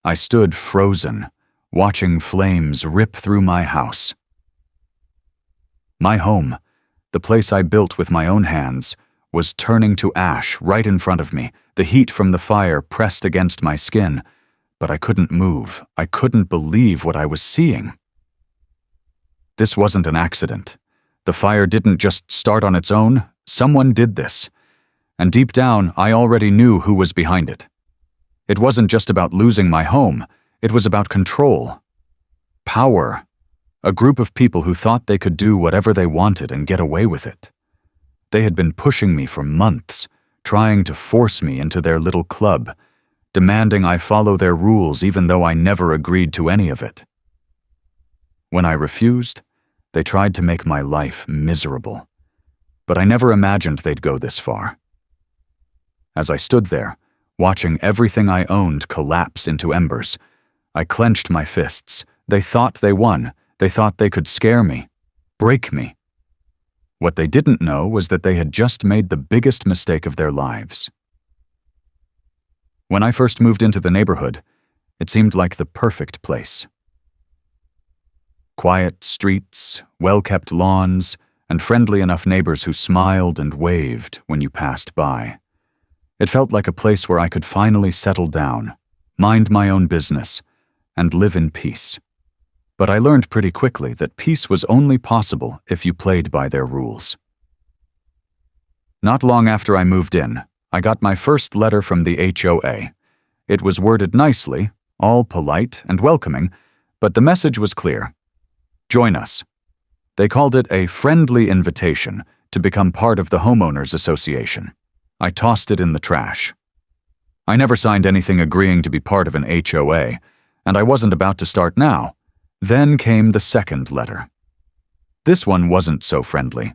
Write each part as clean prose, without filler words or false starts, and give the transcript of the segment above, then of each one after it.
I stood frozen, watching flames rip through my house. My home, the place I built with my own hands, was turning to ash right in front of me, the heat from the fire pressed against my skin. But I couldn't move. I couldn't believe what I was seeing. This wasn't an accident. The fire didn't just start on its own. Someone did this. And deep down, I already knew who was behind it. It wasn't just about losing my home. It was about control. Power. A group of people who thought they could do whatever they wanted and get away with it. They had been pushing me for months, trying to force me into their little club, demanding I follow their rules even though I never agreed to any of it. When I refused, they tried to make my life miserable. But I never imagined they'd go this far. As I stood there, watching everything I owned collapse into embers, I clenched my fists. They thought they won. They thought they could scare me, break me. What they didn't know was that they had just made the biggest mistake of their lives. When I first moved into the neighborhood, it seemed like the perfect place. Quiet streets, well-kept lawns, and friendly enough neighbors who smiled and waved when you passed by. It felt like a place where I could finally settle down, mind my own business, and live in peace. But I learned pretty quickly that peace was only possible if you played by their rules. Not long after I moved in, I got my first letter from the HOA. It was worded nicely, all polite and welcoming, but the message was clear. Join us. They called it a friendly invitation to become part of the homeowners association. I tossed it in the trash. I never signed anything agreeing to be part of an HOA, and I wasn't about to start now. Then came the second letter. This one wasn't so friendly.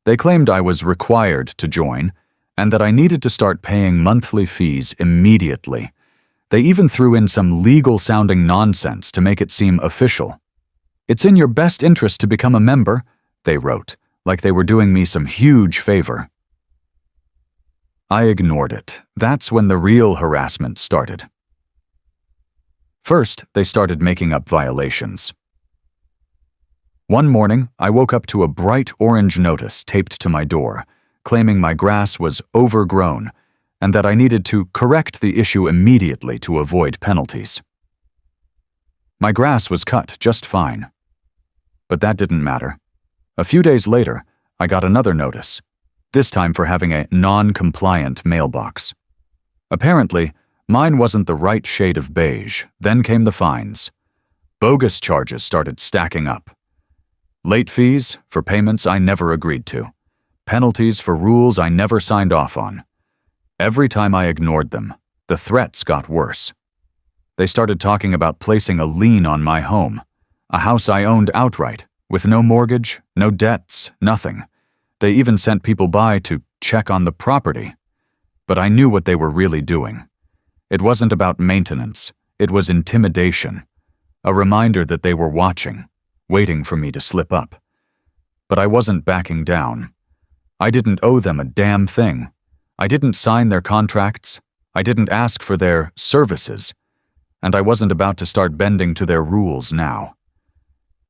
They claimed I was required to join, and that I needed to start paying monthly fees immediately. They even threw in some legal-sounding nonsense to make it seem official. "It's in your best interest to become a member," they wrote, like they were doing me some huge favor. I ignored it. That's when the real harassment started. First, they started making up violations. One morning, I woke up to a bright orange notice taped to my door, claiming my grass was overgrown and that I needed to correct the issue immediately to avoid penalties. My grass was cut just fine. But that didn't matter. A few days later, I got another notice, this time for having a non-compliant mailbox. Apparently, mine wasn't the right shade of beige. Then came the fines. Bogus charges started stacking up. Late fees for payments I never agreed to. Penalties for rules I never signed off on. Every time I ignored them, the threats got worse. They started talking about placing a lien on my home, a house I owned outright, with no mortgage, no debts, nothing. They even sent people by to check on the property. But I knew what they were really doing. It wasn't about maintenance. It was intimidation. A reminder that they were watching, waiting for me to slip up. But I wasn't backing down. I didn't owe them a damn thing. I didn't sign their contracts. I didn't ask for their services. And I wasn't about to start bending to their rules now.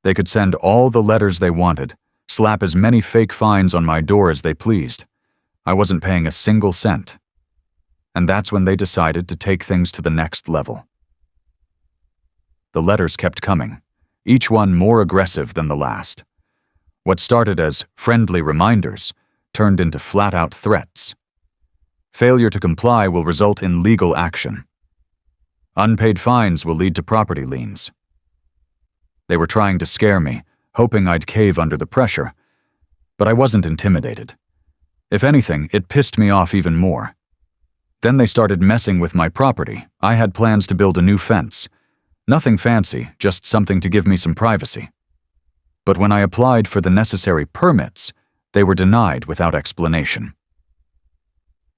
They could send all the letters they wanted, slap as many fake fines on my door as they pleased. I wasn't paying a single cent. And that's when they decided to take things to the next level. The letters kept coming, each one more aggressive than the last. What started as friendly reminders turned into flat-out threats. Failure to comply will result in legal action. Unpaid fines will lead to property liens. They were trying to scare me, hoping I'd cave under the pressure. But I wasn't intimidated. If anything, it pissed me off even more. Then they started messing with my property. I had plans to build a new fence. Nothing fancy, just something to give me some privacy. But when I applied for the necessary permits, they were denied without explanation.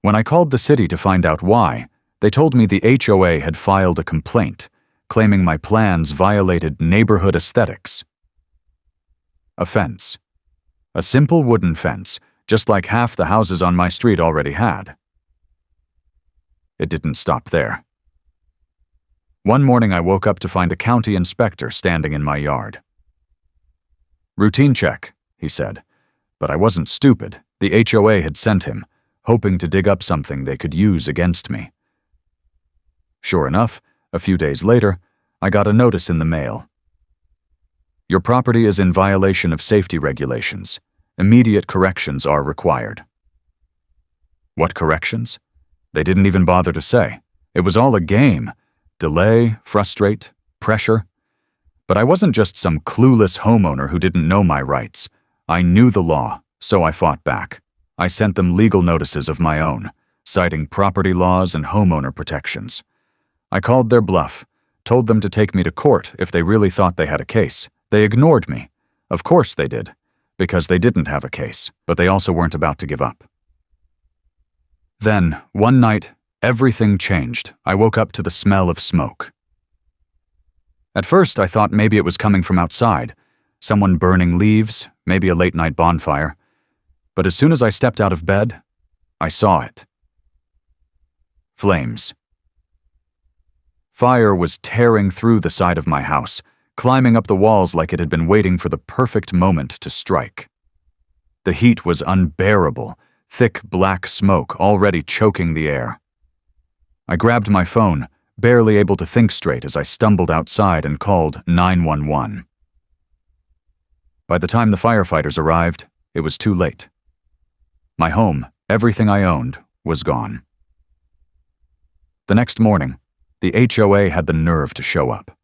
When I called the city to find out why, they told me the HOA had filed a complaint, claiming my plans violated neighborhood aesthetics. A fence. A simple wooden fence, just like half the houses on my street already had. It didn't stop there. One morning I woke up to find a county inspector standing in my yard. "Routine check," he said. But I wasn't stupid. The HOA had sent him, hoping to dig up something they could use against me. Sure enough, a few days later, I got a notice in the mail. "Your property is in violation of safety regulations. Immediate corrections are required." What corrections? They didn't even bother to say. It was all a game. Delay, frustrate, pressure. But I wasn't just some clueless homeowner who didn't know my rights. I knew the law, so I fought back. I sent them legal notices of my own, citing property laws and homeowner protections. I called their bluff, told them to take me to court if they really thought they had a case. They ignored me. Of course they did, because they didn't have a case, but they also weren't about to give up. Then, one night, everything changed. I woke up to the smell of smoke. At first, I thought maybe it was coming from outside, someone burning leaves, maybe a late-night bonfire. But as soon as I stepped out of bed, I saw it. Flames. Fire was tearing through the side of my house, climbing up the walls like it had been waiting for the perfect moment to strike. The heat was unbearable, thick black smoke already choking the air. I grabbed my phone, barely able to think straight as I stumbled outside and called 911. By the time the firefighters arrived, it was too late. My home, everything I owned, was gone. The next morning, the HOA had the nerve to show up.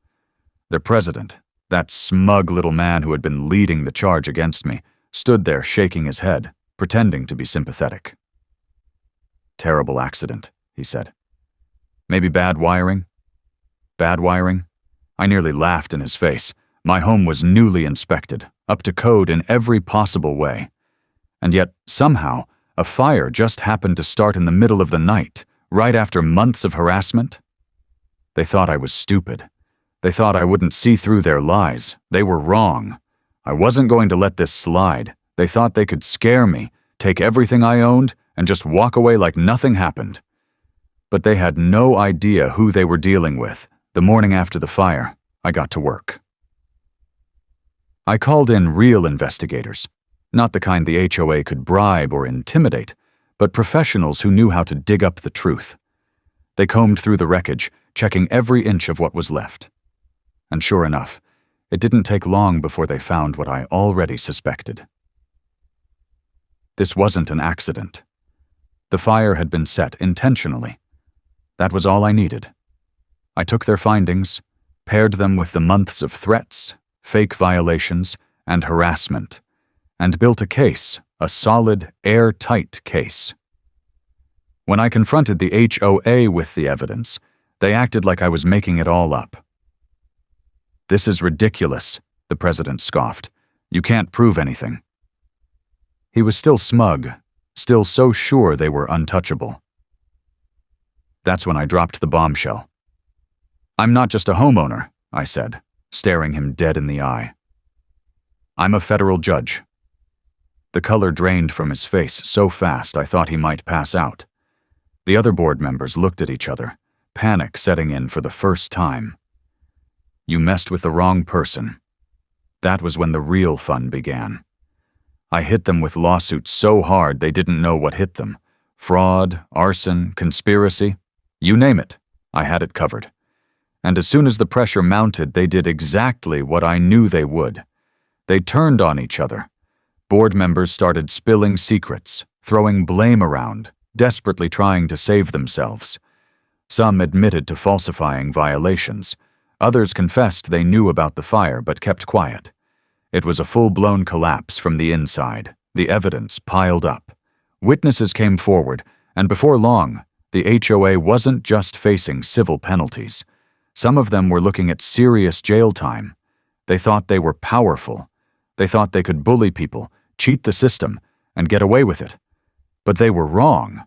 Their president, that smug little man who had been leading the charge against me, stood there shaking his head, pretending to be sympathetic. "Terrible accident," he said. "Maybe bad wiring?" Bad wiring? I nearly laughed in his face. My home was newly inspected, up to code in every possible way. And yet, somehow, a fire just happened to start in the middle of the night, right after months of harassment. They thought I was stupid. They thought I wouldn't see through their lies. They were wrong. I wasn't going to let this slide. They thought they could scare me, take everything I owned, and just walk away like nothing happened. But they had no idea who they were dealing with. The morning after the fire, I got to work. I called in real investigators, not the kind the HOA could bribe or intimidate, but professionals who knew how to dig up the truth. They combed through the wreckage, checking every inch of what was left. And sure enough, it didn't take long before they found what I already suspected. This wasn't an accident. The fire had been set intentionally. That was all I needed. I took their findings, paired them with the months of threats, fake violations, and harassment, and built a case, a solid, airtight case. When I confronted the HOA with the evidence, they acted like I was making it all up. "This is ridiculous," the president scoffed. "You can't prove anything." He was still smug, still so sure they were untouchable. That's when I dropped the bombshell. "I'm not just a homeowner," I said, staring him dead in the eye. "I'm a federal judge." The color drained from his face so fast I thought he might pass out. The other board members looked at each other, panic setting in for the first time. "You messed with the wrong person." That was when the real fun began. I hit them with lawsuits so hard they didn't know what hit them. Fraud, arson, conspiracy, you name it, I had it covered. And as soon as the pressure mounted, they did exactly what I knew they would. They turned on each other. Board members started spilling secrets, throwing blame around, desperately trying to save themselves. Some admitted to falsifying violations. Others confessed they knew about the fire but kept quiet. It was a full-blown collapse from the inside. The evidence piled up. Witnesses came forward, and before long, the HOA wasn't just facing civil penalties. Some of them were looking at serious jail time. They thought they were powerful. They thought they could bully people, cheat the system, and get away with it. But they were wrong.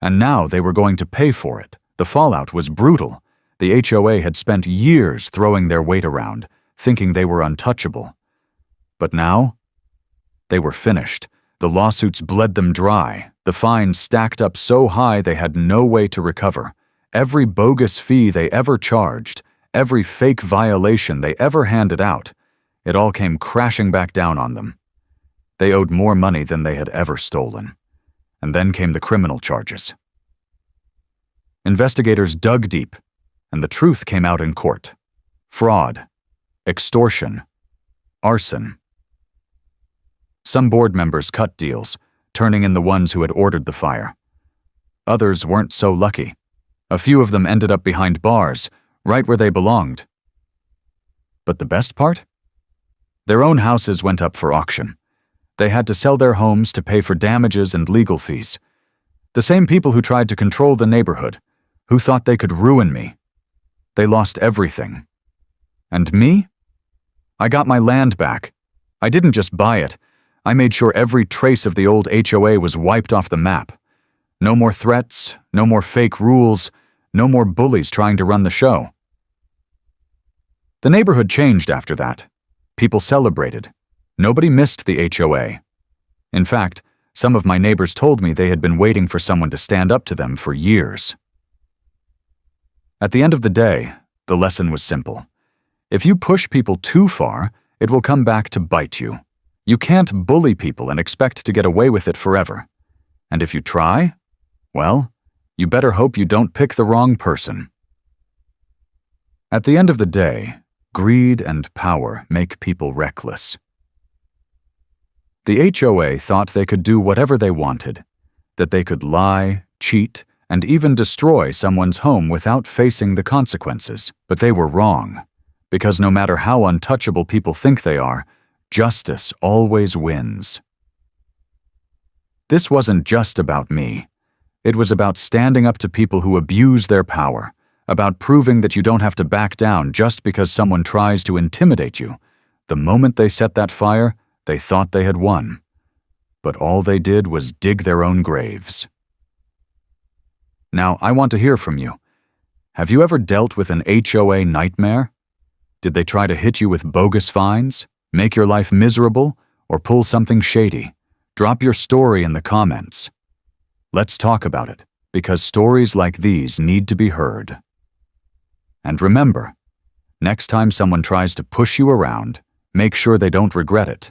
And now they were going to pay for it. The fallout was brutal. The HOA had spent years throwing their weight around, thinking they were untouchable. But now, they were finished. The lawsuits bled them dry. The fines stacked up so high they had no way to recover. every bogus fee they ever charged, every fake violation they ever handed out, it all came crashing back down on them. They owed more money than they had ever stolen. And then came the criminal charges. Investigators dug deep, and the truth came out in court. Fraud, extortion, arson. Some board members cut deals, turning in the ones who had ordered the fire. Others weren't so lucky. A few of them ended up behind bars, right where they belonged. But the best part? Their own houses went up for auction. They had to sell their homes to pay for damages and legal fees. The same people who tried to control the neighborhood, who thought they could ruin me. They lost everything. And me? I got my land back. I didn't just buy it. I made sure every trace of the old HOA was wiped off the map. No more threats, no more fake rules, no more bullies trying to run the show. The neighborhood changed after that. People celebrated. Nobody missed the HOA. In fact, some of my neighbors told me they had been waiting for someone to stand up to them for years. At the end of the day, the lesson was simple. If you push people too far, it will come back to bite you. You can't bully people and expect to get away with it forever. And if you try, well, you better hope you don't pick the wrong person. At the end of the day, greed and power make people reckless. The HOA thought they could do whatever they wanted, that they could lie, cheat, and even destroy someone's home without facing the consequences. But they were wrong, because no matter how untouchable people think they are, justice always wins. This wasn't just about me. It was about standing up to people who abuse their power, about proving that you don't have to back down just because someone tries to intimidate you. The moment they set that fire, they thought they had won. But all they did was dig their own graves. Now, I want to hear from you. Have you ever dealt with an HOA nightmare? Did they try to hit you with bogus fines, make your life miserable, or pull something shady? Drop your story in the comments. Let's talk about it, because stories like these need to be heard. And remember, next time someone tries to push you around, make sure they don't regret it.